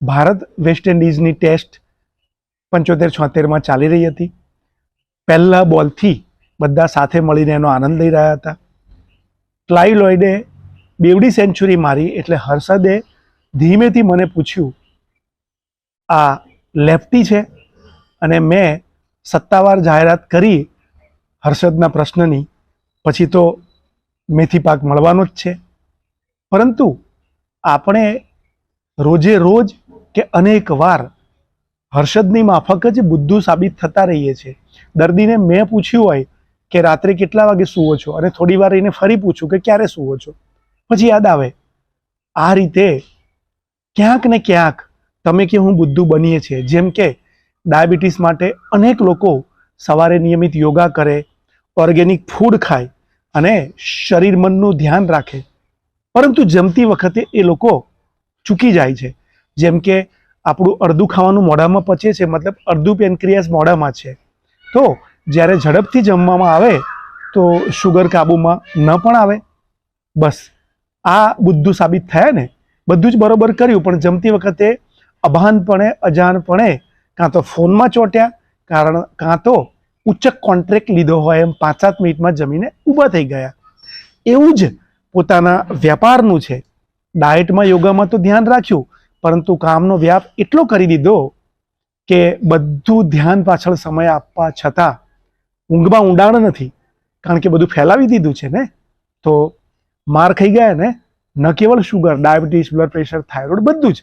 Bharat waste ઇન્ડિઝની test 75-76 ચાલી રહી હતી. પહેલા બોલથી બધા સાથે મળીને એનો આનંદ લઈ રહ્યા હતા. ક્લાઇવ લોયડે બેવડી સેન્ચુરી મારી એટલે હર્ષદે ધીમેથી મને પૂછ્યું, આ લેફ્ટી છે? અને મેં સત્તાવાર જાહેરાત કરી હર્ષદના પ્રશ્નની, પછી તો મેથી પાક મળવાનો જ છે. પરંતુ આપણે રોજે રોજ કે અનેક વાર હર્ષદની માફક જ બુદ્ધુ સાબિત થતા રહીએ છીએ. દર્દીને મેં પૂછ્યું હોય કે રાત્રે કેટલા વાગે સૂવો છો, અને થોડી વાર એને ફરી પૂછું કે ક્યારે સૂવો છો, પછી યાદ આવે. આ રીતે ક્યાંક ને ક્યાંક તમે કે હું બુદ્ધુ બનીએ છીએ. જેમ કે ડાયાબિટીસ માટે અનેક લોકો સવારે નિયમિત યોગા કરે, ઓર્ગેનિક ફૂડ ખાય અને શરીર મનનું ધ્યાન રાખે, પરંતુ જમતી વખતે એ લોકો ચૂકી જાય છે. જેમ કે આપણું અડધું ખાવાનું મોઢામાં પચે છે, મતલબ અડધું પેનક્રિયાસ મોઢામાં છે. તો જ્યારે ઝડપથી જમવામાં આવે તો શુગર કાબૂમાં ન પણ આવે. બસ આ બુદ્ધુ સાબિત થયા ને. બધું જ બરોબર કર્યું, પણ જમતી વખતે અભાનપણે અજાણપણે કાં તો ફોનમાં ચોટ્યા, કાં તો ઉચ્ચ કોન્ટ્રાક્ટ લીધો હોય એમ 5-7 મિનિટમાં જમીને ઊભા થઈ ગયા. એવું જ પોતાના વ્યાપારનું છે. ડાયટમાં યોગામાં તો ધ્યાન રાખ્યું, પરંતુ કામનો વ્યાપ એટલો કરી દીધો કે બધું ધ્યાન પાછળ સમય આપવા છતાં ઊંઘમાં ઊંડાણ નથી, કારણ કે બધું ફેલાવી દીધું છે ને. તો માર ખાઈ ગયા ને. ન કેવળ sugar, diabetes, blood pressure, thyroid, બધું જ.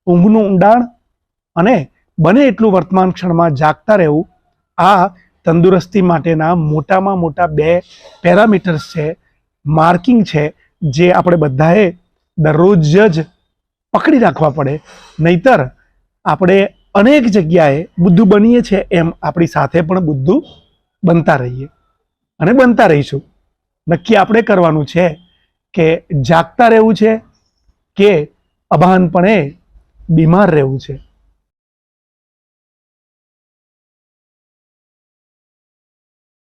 ઊંઘનું ઊંડાણ અને બને એટલું વર્તમાન ક્ષણમાં જાગતા રહેવું, આ તંદુરસ્તી માટેના મોટામાં મોટા 2 પેરામીટર્સ છે, માર્કિંગ છે, જે આપણે બધાએ દરરોજ જ પકડી રાખવા પડે. નહીતર આપણે અનેક જગ્યાએ બુદ્ધુ બનીએ છીએ એમ આપણી સાથે પણ બુદ્ધુ બનતા રહીએ અને બનતા રહીશું. નક્કી આપણે કરવાનું છે કે જાગતા રહેવું છે કે અભાનપણે બીમાર રહેવું છે.